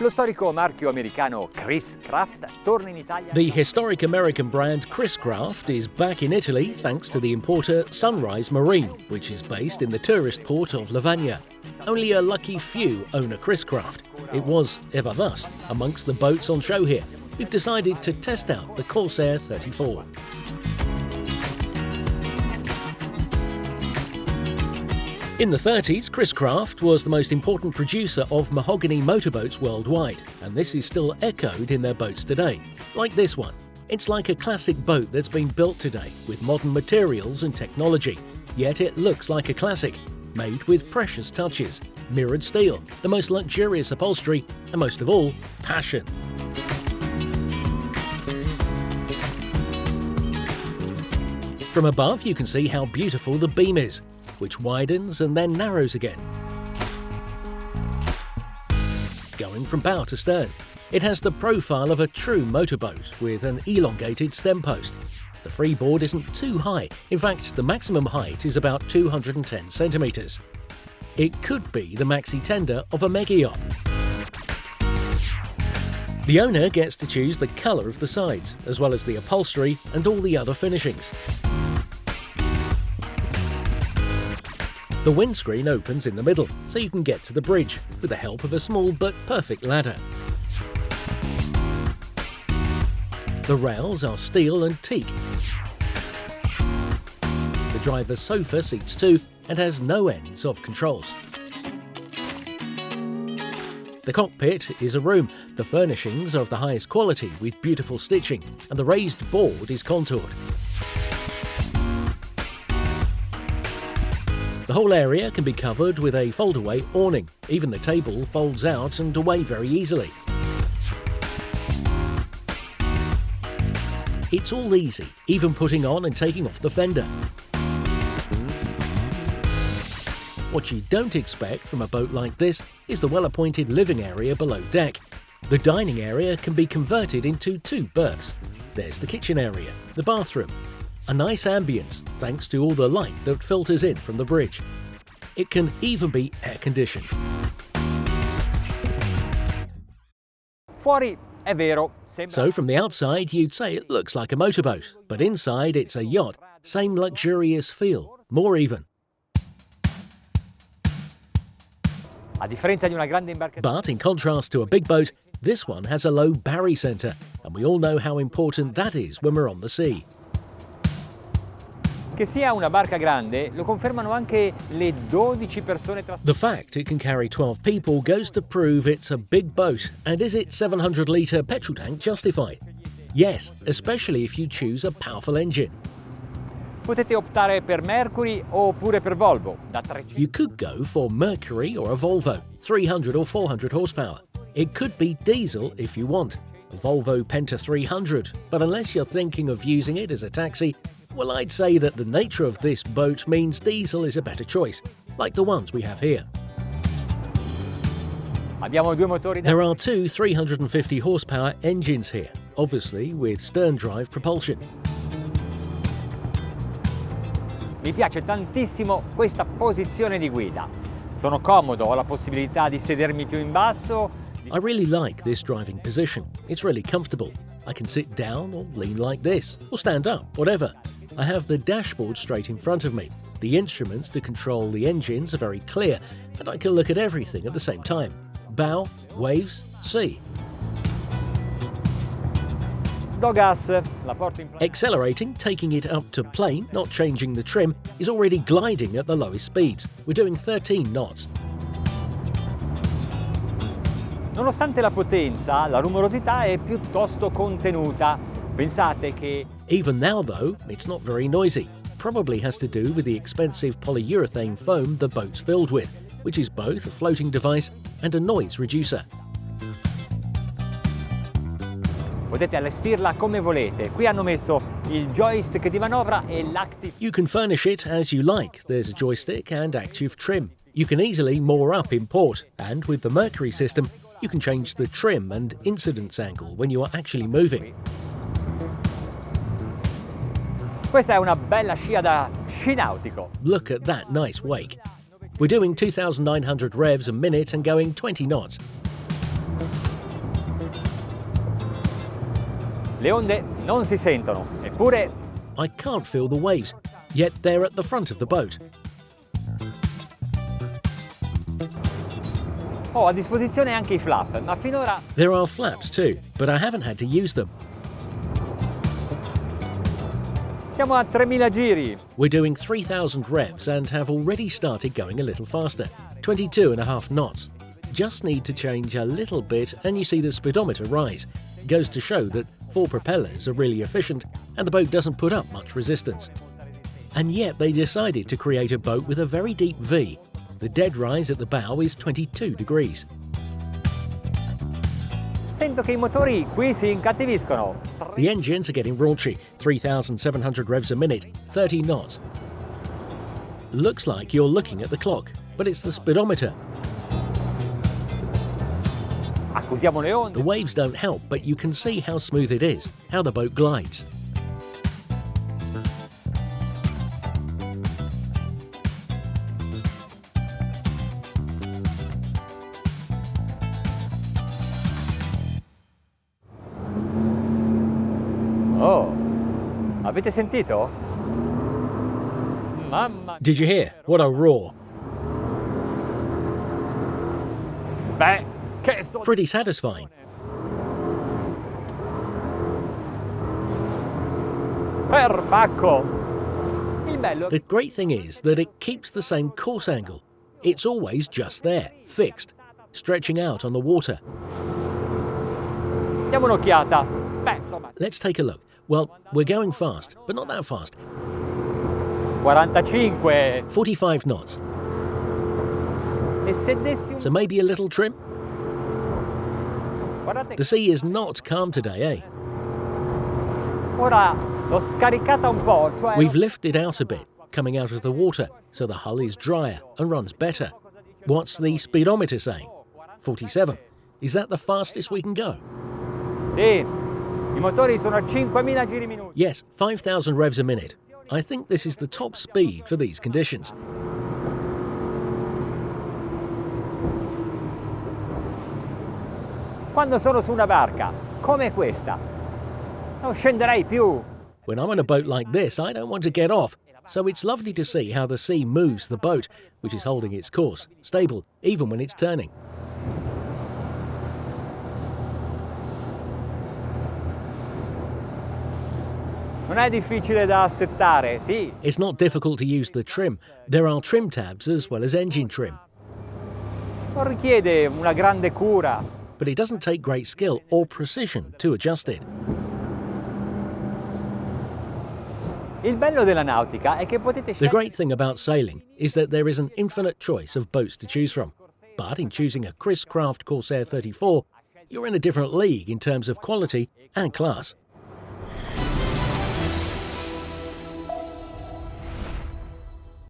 Lo storico marchio americano Chris Craft torna in Italia. The historic American brand Chris-Craft is back in Italy thanks to the importer Sunrise Marine, which is based in the tourist port of Lavagna. Only a lucky few own a Chris-Craft. It was, ever thus, amongst the boats on show here. We've decided to test out the CORSAIR 34. In the 30s, Chris-Craft was the most important producer of mahogany motorboats worldwide, and this is still echoed in their boats today. Like this one. It's like a classic boat that's been built today, with modern materials and technology. Yet it looks like a classic, made with precious touches, mirrored steel, the most luxurious upholstery, and most of all, passion. From above, you can see how beautiful the beam is, which widens and then narrows again. Going from bow to stern, it has the profile of a true motorboat with an elongated stem post. The freeboard isn't too high, in fact the maximum height is about 210 centimetres. It could be the maxi tender of a mega yacht. The owner gets to choose the colour of the sides, as well as the upholstery and all the other finishings. The windscreen opens in the middle, so you can get to the bridge, with the help of a small but perfect ladder. The rails are steel and teak. The driver's sofa seats two and has no ends of controls. The cockpit is a room, the furnishings are of the highest quality with beautiful stitching, and the raised board is contoured. The whole area can be covered with a fold-away awning. Even the table folds out and away very easily. It's all easy, even putting on and taking off the fender. What you don't expect from a boat like this is the well-appointed living area below deck. The dining area can be converted into two berths. There's the kitchen area, the bathroom. A nice ambience, thanks to all the light that filters in from the bridge. It can even be air-conditioned. Fuori è vero. So from the outside you'd say it looks like a motorboat, but inside it's a yacht. Same luxurious feel, more even. But in contrast to a big boat, this one has a low Barry centre, and we all know how important that is when we're on the sea. Che sia una barca grande lo confermano anche le 12 persone The fact it can carry 12 people goes to prove it's a big boat, and is its 700-litre petrol tank justified? Yes, especially if you choose a powerful engine. Potete optare per Mercury oppure per Volvo. You could go for Mercury or a Volvo, 300 or 400 horsepower. It could be diesel if you want, a Volvo Penta 300, but unless you're thinking of using it as a taxi, well, I'd say that the nature of this boat means diesel is a better choice, like the ones we have here. There are two 350 horsepower engines here, obviously with stern drive propulsion. Mi piace tantissimo questa posizione di guida. Sono comodo, ho la possibilità di sedermi più in basso. I really like this driving position. It's really comfortable. I can sit down or lean like this, or stand up, whatever. I have the dashboard straight in front of me. The instruments to control the engines are very clear, and I can look at everything at the same time. Bow, waves, sea. Do gas. Accelerating, taking it up to plane, not changing the trim, is already gliding at the lowest speeds. We're doing 13 knots. Nonostante la potenza, la rumorosità è piuttosto contenuta. Pensate che... Even now, though, it's not very noisy. Probably has to do with the expensive polyurethane foam the boat's filled with, which is both a floating device and a noise reducer. Potete allestirla come volete. Qui hanno messo il joystick di manovra e l'active. You can furnish it as you like. There's a joystick and active trim. You can easily moor up in port, and with the Mercury system, you can change the trim and incidence angle when you are actually moving. Questa è una bella scia da sci nautico. Look at that nice wake. We're doing 2,900 revs a minute and going 20 knots. Le onde non si sentono, eppure I can't feel the waves, yet they're at the front of the boat. ho a disposizione anche i flap, ma finora There are flaps too, but I haven't had to use them. siamo a 3000 giri. We're doing 3,000 revs and have already started going a little faster, 22.5 knots. Just need to change a little bit and you see the speedometer rise. Goes to show that 4 propellers are really efficient and the boat doesn't put up much resistance. And yet they decided to create a boat with a very deep V. The dead rise at the bow is 22 degrees. Sento che I motori qui si incattiviscono. The engines are getting raunchy, 3,700 revs a minute, 30 knots. Looks like you're looking at the clock, but it's the speedometer. Accusiamo le onde. The waves don't help, but you can see how smooth it is, how the boat glides. Oh, avete sentito? Mamma. Did you hear? What a roar. Beh, che sono. Pretty satisfying. Perbacco. Il bello. The great thing is that it keeps the same course angle. It's always just there, fixed, stretching out on the water. Diamo un'occhiata. Beh, insomma, Let's take a look. Well, we're going fast, but not that fast. 45. 45 knots. E se dessi un. So maybe a little trim? Guardate, The sea is not calm today, eh? ora l'ho scaricata un po', cioè. We've lifted out a bit, coming out of the water, so the hull is drier and runs better. What's the speedometer saying? 47. Is that the fastest we can go? Sì, i motori sono a 5000 giri minuti. Yes, 5,000 revs a minute. I think this is the top speed for these conditions. Quando sono su una barca come questa, non scenderei più. When I'm on a boat like this, I don't want to get off, so it's lovely to see how the sea moves the boat, which is holding its course, stable, even when it's turning. Non è difficile da settare, sì. It's not difficult to use the trim. There are trim tabs as well as engine trim. Non richiede una grande cura. But it doesn't take great skill or precision to adjust it. Il bello della nautica è che potete The scegliere. great thing about sailing is that there is an infinite choice of boats to choose from. But in choosing a Chris Craft Corsair 34, you're in a different league in terms of quality and class.